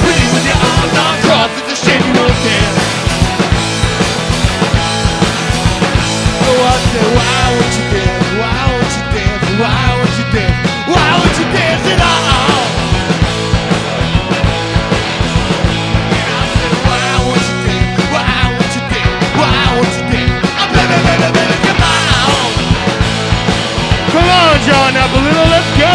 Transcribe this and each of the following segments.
Pretty with your arms on cross, it's a shame you won't dance. So I said, why won't you dance? Why won't you dance? Why won't you dance? Why won't you dance at all? And I said, why won't you dance? Why won't you dance? Why won't you dance? Oh, baby, baby, baby, come on. Come on, John Napolino, let's go.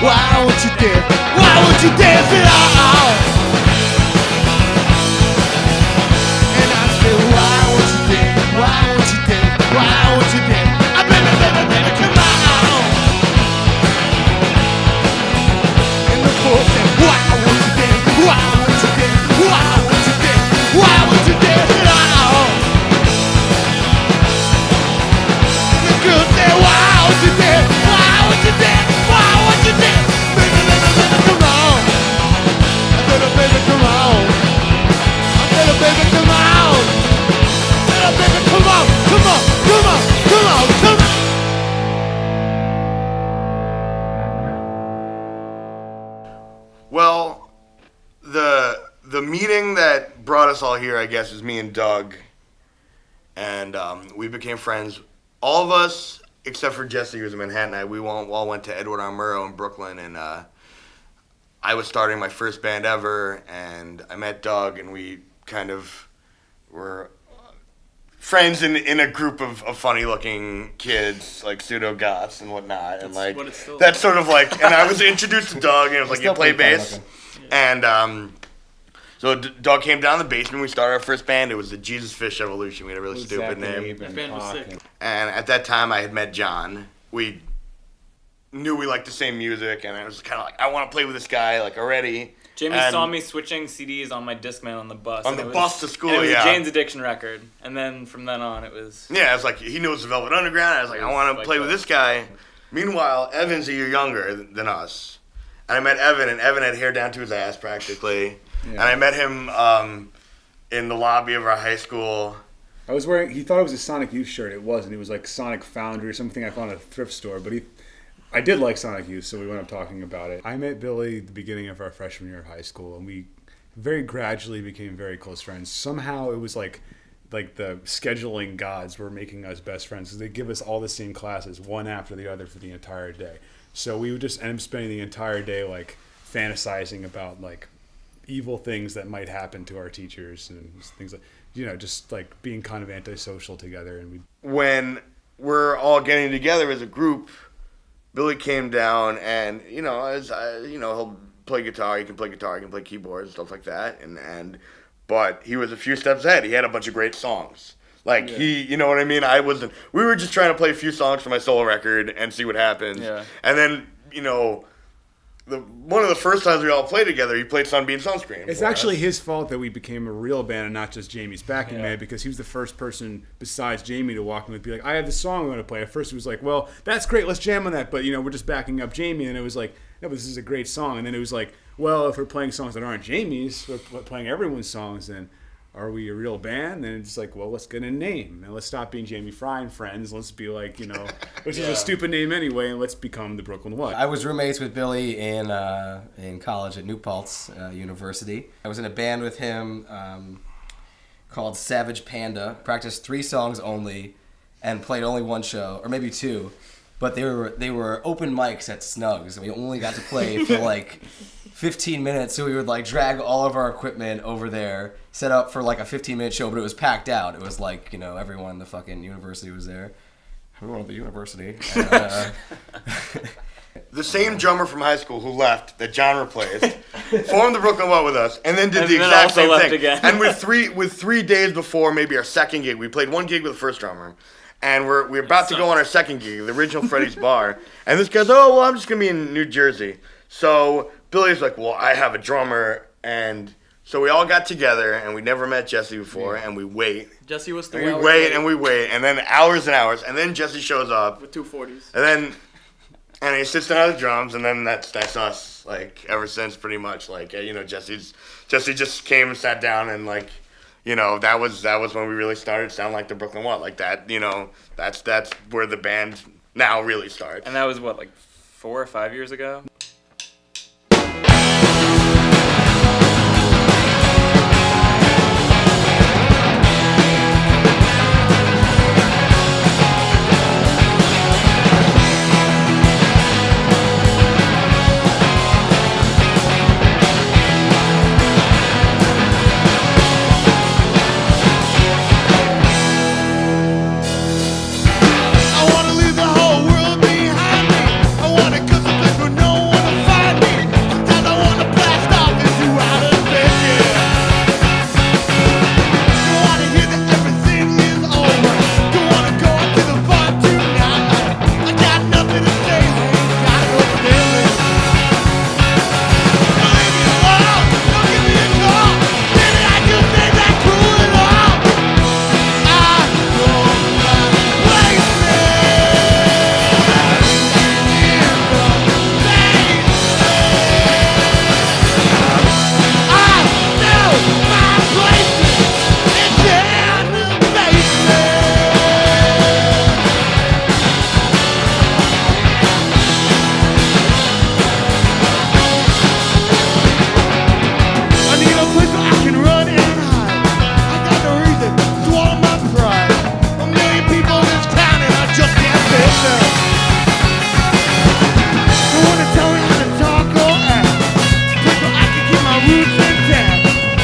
Why won't you dance? Why won't you dance at all? And I said, why won't you dance? Why won't you dance? Why won't you dance? Oh, baby, baby, baby, come on. And the folks said, why won't you dance? Why won't you dance? Why won't you dance? Why won't you dance at all? And the girls said, why won't you dance? Why won't you dance? Why won't you dance? Baby, baby, baby, come on. I said, oh, baby, come on. I said, oh, baby, come on. I said, oh, baby, come on. Come on, come on, come on, come on. Well, the meeting that brought us all here, I guess, is me and Doug. And we became friends. All of us, except for Jesse, who was in Manhattan, we all went to Edward R. Murrow in Brooklyn, and I was starting my first band ever, and I met Doug, and we kind of were friends in a group of funny-looking kids, like pseudo-goths and whatnot, and like that's sort of like, and I was introduced to Doug, and it was like, you play bass, and so Doug came down the basement. We started our first band. It was the Jesus Fish Evolution. We had a really stupid name. The band was sick. And at that time, I had met John. We knew we liked the same music, and I was kind of like, I want to play with this guy, like, already. Jamie saw me switching CDs on my Discman on the bus. On the bus to school, and it was a Jane's Addiction record. And then from then on, it was... Yeah, it was like, he knows the Velvet Underground. I was like, I want to play with this guy. Meanwhile, Evan's a year younger than us. And I met Evan, and Evan had hair down to his ass, practically. Yeah. And I met him in the lobby of our high school. I was wearing, he thought it was a Sonic Youth shirt. It wasn't. It was like Sonic Foundry or something I found at a thrift store. But I did like Sonic Youth, so we went up talking about it. I met Billy at the beginning of our freshman year of high school, and we very gradually became very close friends. Somehow it was like the scheduling gods were making us best friends, because they give us all the same classes, one after the other, for the entire day. So we would just end up spending the entire day like fantasizing about like evil things that might happen to our teachers and things like, just like being kind of antisocial together. And when we're all getting together as a group, Billy came down, and he'll play guitar. He can play guitar. He can play keyboards, stuff like that. But he was a few steps ahead. He had a bunch of great songs. Like, you know what I mean? We were just trying to play a few songs for my solo record and see what happens. Yeah. And then, one of the first times we all played together, he played Sunbeam Sunscreen. It's actually his fault that we became a real band and not just Jamie's backing band, because he was the first person besides Jamie to walk in and be like, I have this song I want to play. At first he was like, well, that's great, let's jam on that, but we're just backing up Jamie. And it was like, no, but this is a great song. And then it was like, well, if we're playing songs that aren't Jamie's, we're playing everyone's songs, then are we a real band? And it's like, well, let's get a name. And let's stop being Jamie Fry and Friends. Let's be like, which is a stupid name anyway, and let's become the Brooklyn What? I was roommates with Billy in college at New Paltz University. I was in a band with him called Savage Panda. Practiced 3 songs only and played only one show, or maybe 2. But they were open mics at Snugs, and we only got to play for like 15 minutes, so we would like drag all of our equipment over there, set up for like a 15-minute show, but it was packed out. It was like, everyone in the fucking university was there. Everyone at the university. The same drummer from high school who left, that John replaced, formed the Brooklyn What with us, and then did the exact same thing. Again. And with 3 days before maybe our second gig, we played one gig with the first drummer, And we're about to go on our second gig, the original Freddy's Bar. And this guy's, oh, well, I'm just going to be in New Jersey. So Billy's like, well, I have a drummer. And so we all got together, and we never met Jesse before, and we wait. Jesse was the And we wait, and we wait. And then hours and hours. And then Jesse shows up. with 240s. And he sits down at the drums, and then that's us, like, ever since, pretty much. Like, you know, Jesse just came and sat down, and, like, you know, that was when we really started sounding like the Brooklyn What, like that. You know, that's where the band now really starts. And that was what, like 4 or 5 years ago? I wanna leave the whole world behind me. I wanna go someplace where no one will find me. Sometimes I wanna blast off into outer space. Don't wanna hear that everything is over. Don't wanna go out to the bar tonight. I got nothing to say. I ain't got no feeling. Leave me alone. Don't give me a call. Maybe I just ain't that cool at all. I know my place.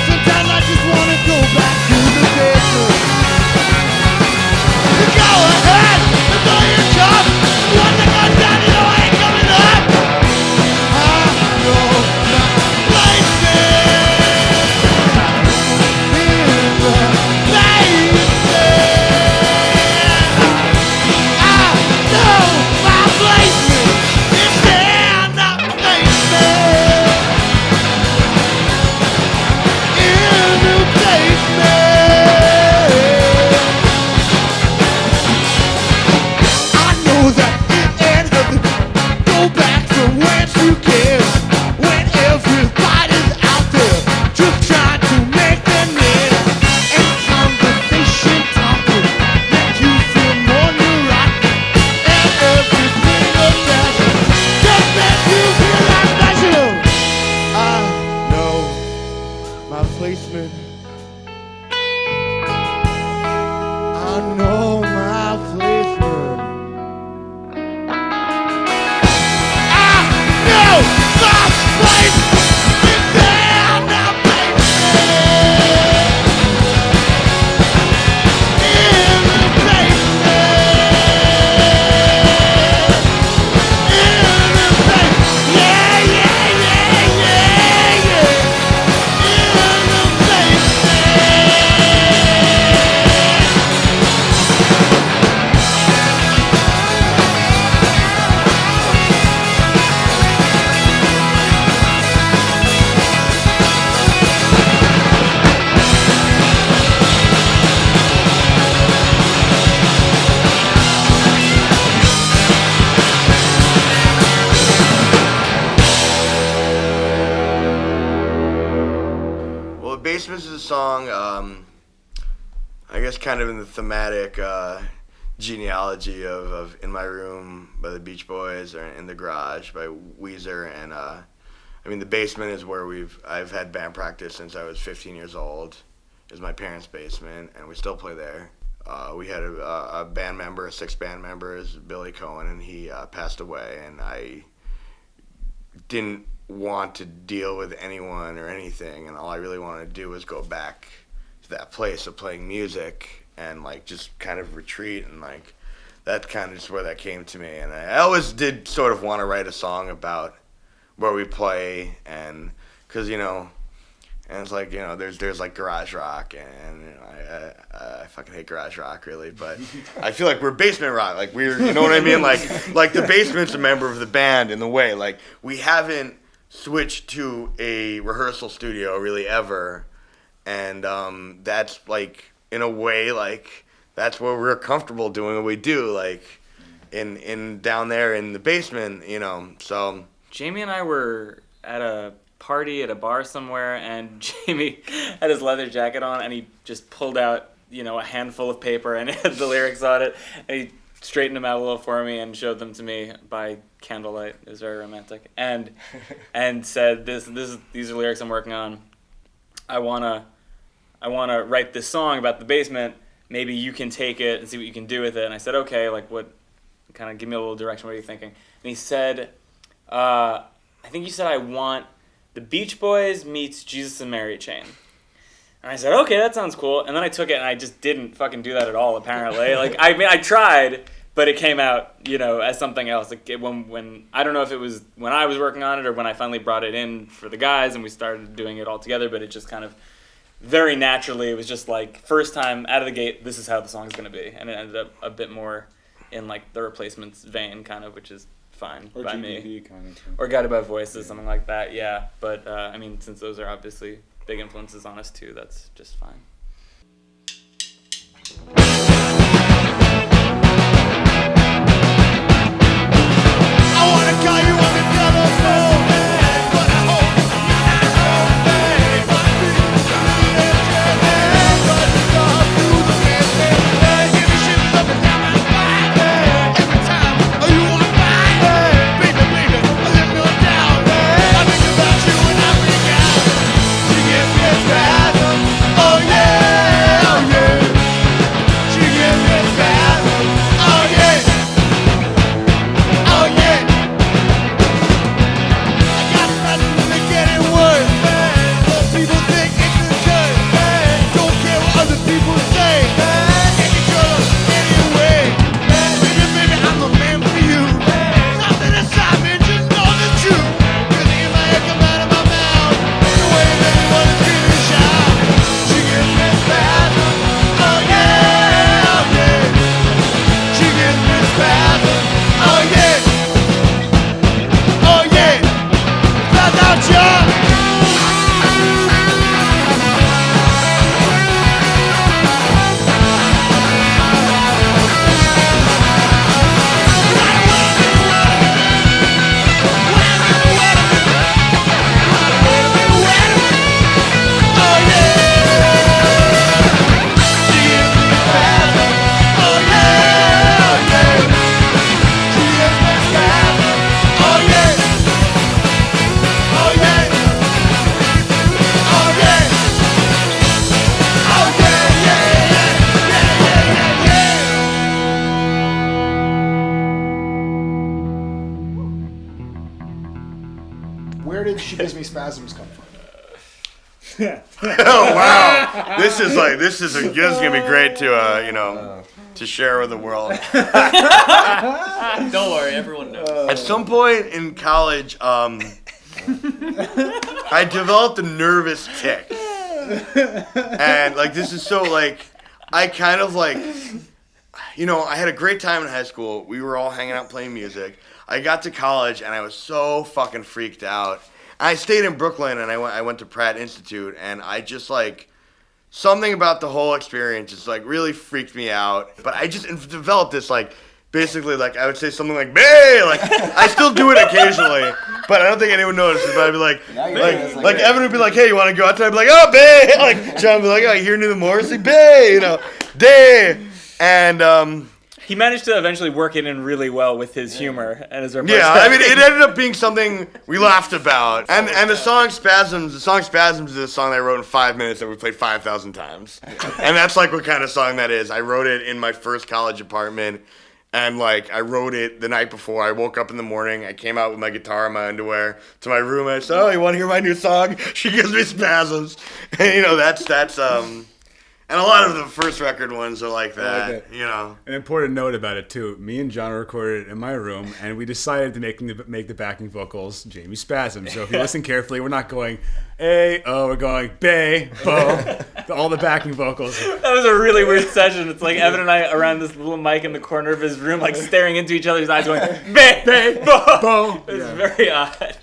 Sometimes I just wanna go back to the bedroom. Go ahead, that's all your job. Once I go down, you know I ain't coming up. I know my place in the basement. I know my place is in the basement. In the basement. I know that it ain't heaven. Go back to whence you came. When everybody's out there just trying to make their name. And conversation talking make you feel more neurotic. And everything of that just makes you feel like special. I know my placement. I know my placement. I know my place is there now, baby. In the basement. In the basement. Yeah, yeah, yeah, yeah, yeah. In the basement. Well, Basements is a song, I guess kind of in the thematic genealogy of In My Room by the Beach Boys or In the Garage by Weezer. And I mean, the basement is where I've had band practice since I was 15 years old. It was my parents' basement, and we still play there. We had a band member, 6 band members, Billy Cohen, and he passed away, and I didn't want to deal with anyone or anything, and all I really wanted to do was go back to that place of playing music and like just kind of retreat, and like that kind of just where that came to me. And I always did sort of want to write a song about where we play, and because, you know, And it's like, there's like garage rock, and I fucking hate garage rock, really. But I feel like we're basement rock. Like you know what I mean? Like the basement's a member of the band in the way. Like we haven't switched to a rehearsal studio really ever, and that's like in a way like that's where we're comfortable doing what we do. Like in down there in the basement, So Jamie and I were at a party at a bar somewhere, and Jamie had his leather jacket on, and he just pulled out, a handful of paper, and it had the lyrics on it, and he straightened them out a little for me and showed them to me by candlelight. It was very romantic, and said, these are lyrics I'm working on. I wanna write this song about the basement. Maybe you can take it and see what you can do with it. And I said, okay, like what? Kind of give me a little direction. What are you thinking? And he said, I think you said I want the Beach Boys meets Jesus and Mary Chain. And I said, okay, that sounds cool. And then I took it, and I just didn't fucking do that at all, apparently. Like, I mean, I tried, but it came out, as something else. Like, when I don't know if it was when I was working on it or when I finally brought it in for the guys and we started doing it all together, but it just kind of very naturally, it was just like, first time out of the gate, this is how the song's going to be. And it ended up a bit more in, like, the Replacements vein, kind of, which is fine or by GBV me. kind of. Or Guided by Voices, something like that, yeah. But, I mean, since those are obviously big influences on us, too, that's just fine. I wanna call you on the telephone, but I hope you're not home. Wanna be but it's all through the man. Give me shit up and down my spine. Every time you walk by, baby, I let no doubt. I think about you when I freak out. She gives me spasms. Oh yeah, oh yeah. She gives me spasms. Oh yeah. Oh yeah, I got spasms and they're getting worse. Most people think it's a curse. Don't care what other people say. Take each other anyway. Baby, I'm the man for you. Something inside me just know the truth. Cause in my head come out of my mouth. The way baby wanna scream and shout. She gives me spasms. Oh yeah, oh yeah. She gives me spasms. Oh yeah. Oh yeah, spaz out y'all. Oh yeah, she gives me spasms. Oh yeah, oh yeah. She gives me spasms. Oh yeah. Oh yeah. Oh yeah. Oh yeah, yeah, yeah. Where did She Gives Me Spasms come from? Oh wow, this is gonna be great to to share with the world. Don't worry, everyone knows. At some point in college, I developed a nervous tick, and like this is so like I kind of like I had a great time in high school. We were all hanging out playing music. I got to college and I was so fucking freaked out. I stayed in Brooklyn and I went to Pratt Institute, and I just like something about the whole experience just like really freaked me out. But I just developed this like basically like I would say something like "bae," like I still do it occasionally, but I don't think anyone notices. But I'd be like Evan would be like, "Hey, you want to go out tonight?" I'd be like, "Oh, bae," like John would be like, "Oh, you hear New Morrissey, bae," day, and He managed to eventually work it in really well with his humor and his repertoire. yeah, I mean, it ended up being something we laughed about. And the song Spasms is a song that I wrote in 5 minutes that we played 5,000 times. And that's like what kind of song that is. I wrote it in my first college apartment, and like I wrote it the night before. I woke up in the morning, I came out with my guitar and my underwear to my room, and I said, "Oh, you want to hear my new song? She Gives Me Spasms." And And a lot of the first record ones are like that, that. you know. An important note about it too. Me and John recorded it in my room, and we decided to make the backing vocals Jamie Spasms. So if you listen carefully, we're not going A, O, we're going Bay, Bo, all the backing vocals. That was a really weird session. It's like Evan and I around this little mic in the corner of his room, like staring into each other's eyes, going Bay, Bay, Bo. Bo. It was Yeah. very odd.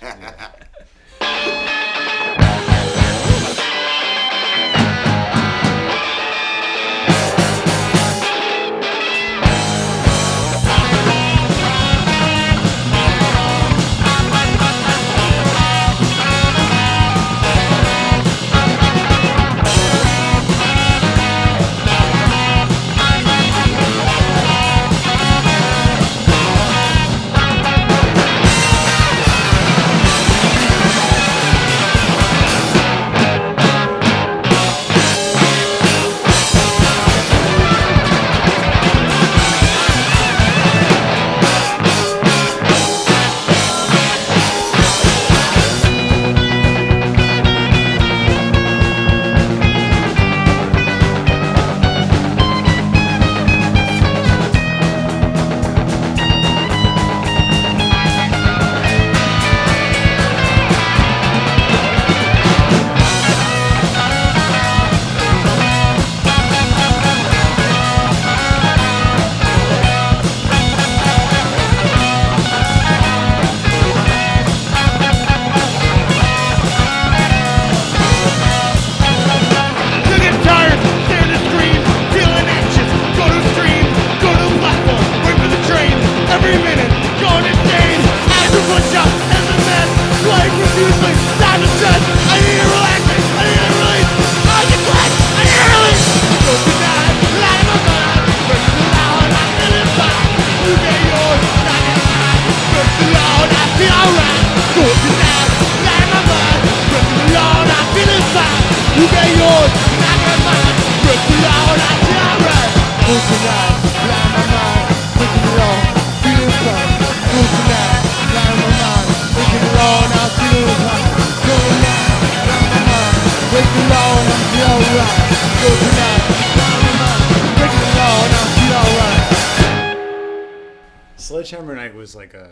Sledgehammer Night was like a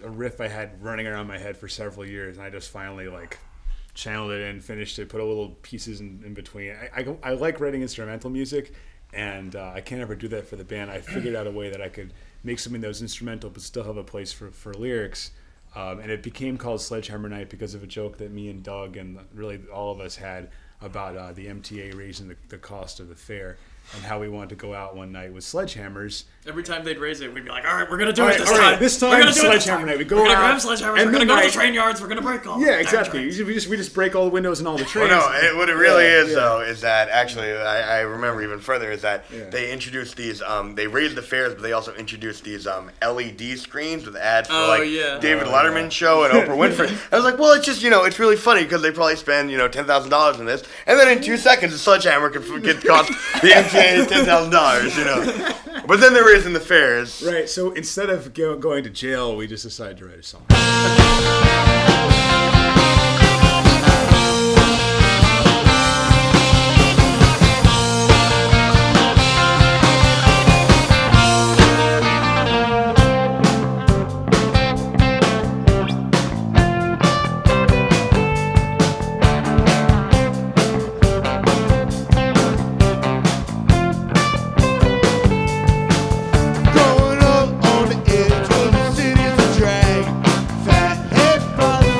riff I had running around my head for several years, and I just finally like channeled it in, finished it, put a little pieces in between. I like writing instrumental music, and I can't ever do that for the band. I figured out a way that I could make something that was instrumental but still have a place for lyrics. And it became called Sledgehammer Night because of a joke that me and Doug and really all of us had about the MTA raising the cost of the fare, and how we wanted to go out one night with sledgehammers. Every time they'd raise it, we'd be like, all right, we're going to do it this all time. right, this time, we're going to do it this Sledgehammer time. Night. We go We're going to out, grab sledgehammers. and We're going to go to midnight- the train yards. We're going to break all. Yeah, exactly. We just break all the windows in all the trains. Well, no, what it really is, though, is that actually, I remember even further, is that Yeah. they introduced these, they raised the fares, but they also introduced these LED screens with ads for, yeah. David Letterman show and Oprah Winfrey. I was like, well, it's just, it's really funny because they probably spend, $10,000 on this, and then in 2 seconds, a sledgehammer could cost the MTA $10,000, But then they're raising the fares. Right, so instead of going to jail, we just decided to write a song. Growing up on the edge of the city's a drag. Fat head father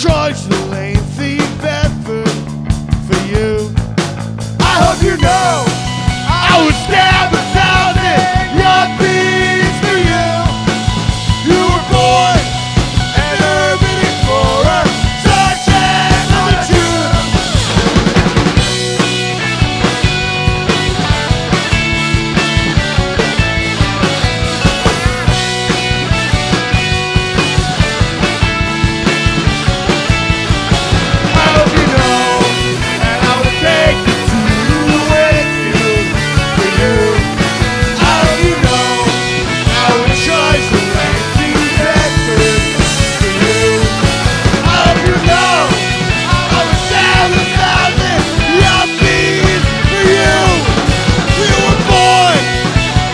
charge the lengthy Bedford for you. I hope you know I would stab 1,000 young bees for you. You were born an urban explorer, searching for the truth. I hope you know that I would take you to Wakefield for you. I hope you know I would charge the lengthy Bedford for you. I hope you know I would stab 1,000 young bees for you. You were born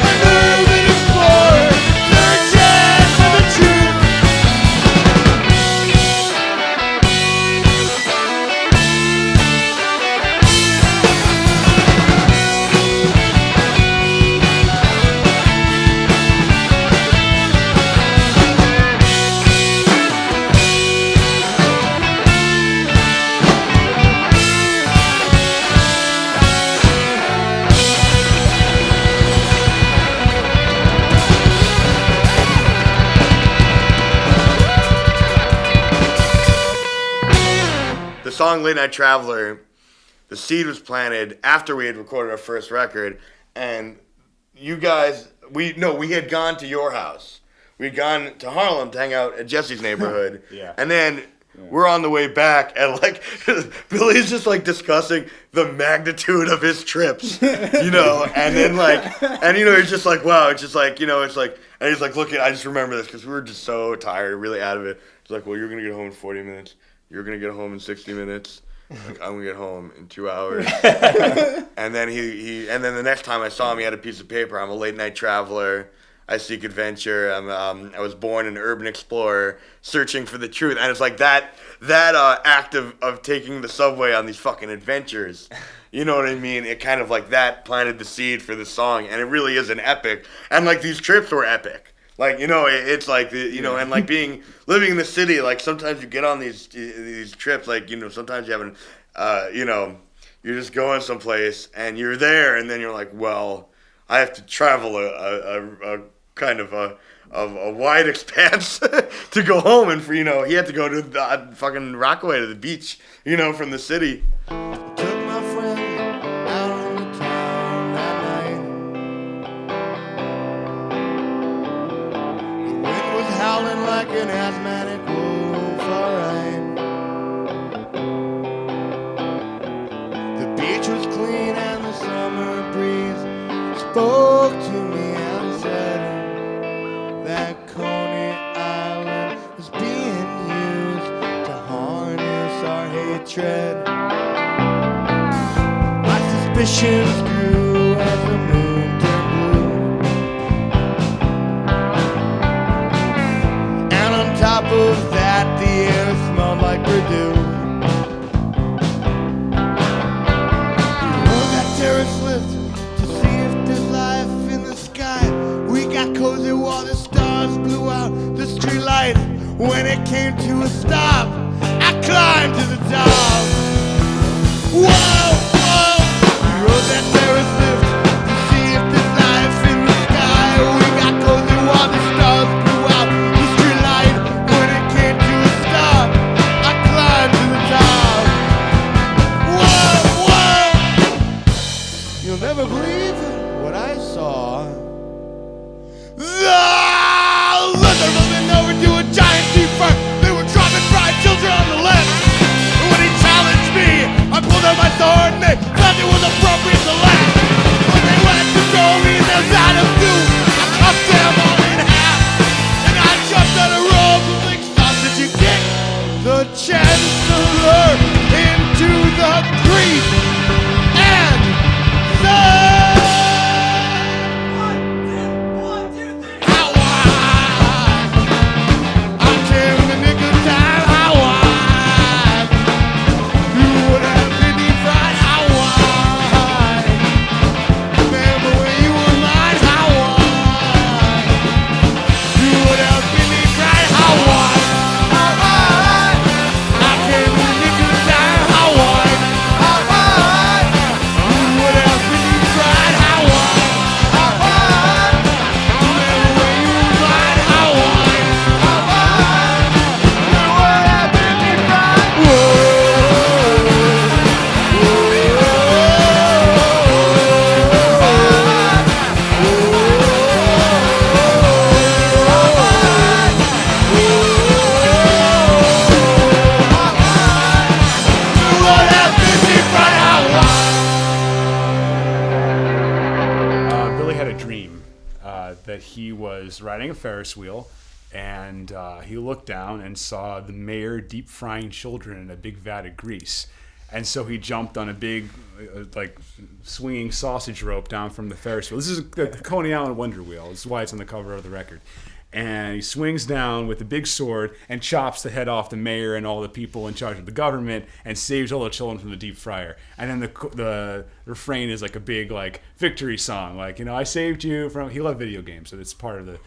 an urban explorer, searching for the truth. The song Late Night Traveler, the seed was planted after we had recorded our first record, and you guys, we had gone to your house. We'd gone to Harlem to hang out at Jesse's neighborhood. Yeah. And then we're on the way back, and like Billy's just like discussing the magnitude of his trips, you know, and then like, and you know, he's just like, wow, it's just like, you know, it's like, and he's like, look, I just remember this because we were just so tired, really out of it. It's like, well, you're gonna get home in 40 minutes. You're gonna get home in 60 minutes. Like, I'm gonna get home in 2 hours. And then and then the next time I saw him, he had a piece of paper. I'm a late night traveler. I seek adventure. I was born an urban explorer, searching for the truth. And it's like that act of taking the subway on these fucking adventures. You know what I mean? It kind of like that planted the seed for the song, and it really is an epic. And like these trips were epic. Like, you know, it's like, you know, and like living in the city, like sometimes you get on these trips, like, you know, sometimes you haven't, you know, you're just going someplace and you're there and then you're like, well, I have to travel a kind of a wide expanse to go home. And for, you know, he had to go to the fucking Rockaway to the beach, you know, from the city. Took my friend out on the town that night. The wind was howling like an asthmatic wolf, alright. The beach was clean and the summer breeze spoke to me and said that Coney Island was being used to harness our hatred. Suspicions grew as the moon turned blue, and on top of that the air smelled like Purdue. We rode that terrace lift to see if there's life in the sky. We got cozy while the stars blew out the street light. When it came to a stop, I climbed to the top. Whoa! Rode that terrace lift to see if there's life in the sky. We got cozy while the stars blew out the street light. When it came to a stop, I climbed to the top. Whoa, whoa! You'll never believe what I saw. The Luther moving over to a giant deep front. They were dropping fried children on the left. And when he challenged me, I pulled out my sword and they felt it was appropriate to laugh. was riding a Ferris wheel, and he looked down and saw the mayor deep frying children in a big vat of grease. And so he jumped on a big, like, swinging sausage rope down from the Ferris wheel. This is the Coney Island Wonder Wheel. This is why it's on the cover of the record. And he swings down with a big sword and chops the head off the mayor and all the people in charge of the government and saves all the children from the deep fryer. And then the refrain is like a big, like, victory song. Like, I saved you from... He loved video games, so it's part of the...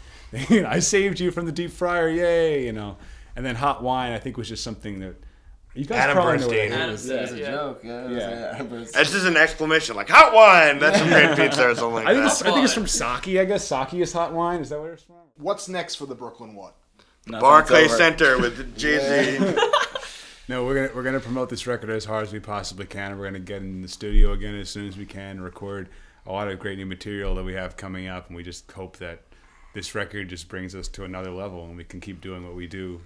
I saved you from the deep fryer, yay, And then Hot Wine, I think, was just something that... You guys Adam probably know what Bernstein. it is. It was a joke. Yeah. That's just an exclamation, like hot wine. That's some great pizza or something like I that. think it's from Sake. I guess Sake is hot wine. Is that where it's from? What's next for the Brooklyn What? Barclay Center with Jay-Z. No, we're gonna promote this record as hard as we possibly can. We're gonna get in the studio again as soon as we can, record a lot of great new material that we have coming up, and we just hope that this record just brings us to another level and we can keep doing what we do.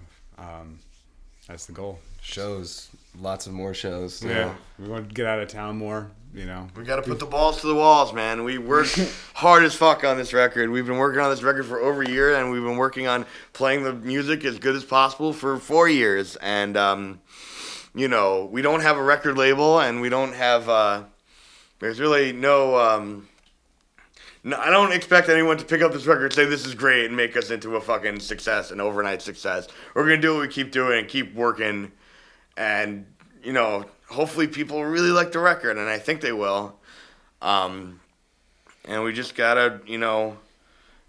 That's the goal. Shows, lots of more shows. Yeah, we want to get out of town more. We got to put the balls to the walls, man. We worked hard as fuck on this record. We've been working on this record for over a year, and we've been working on playing the music as good as possible for 4 years. And we don't have a record label, and we don't have. There's really no. No, I don't expect anyone to pick up this record, say this is great, and make us into a fucking success, an overnight success. We're going to do what we keep doing and keep working. And, hopefully people really like the record, and I think they will. And we just got to,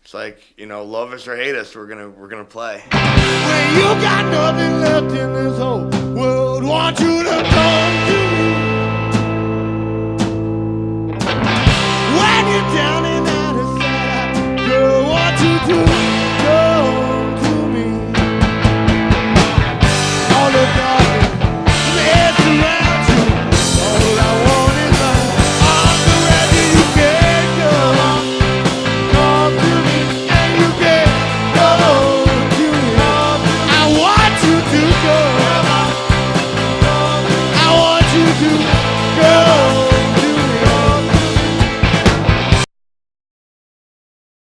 it's like, love us or hate us, we're gonna play. When you got nothing left in this whole world, want you to come to me. When you're down and out of sight, I girl, want you to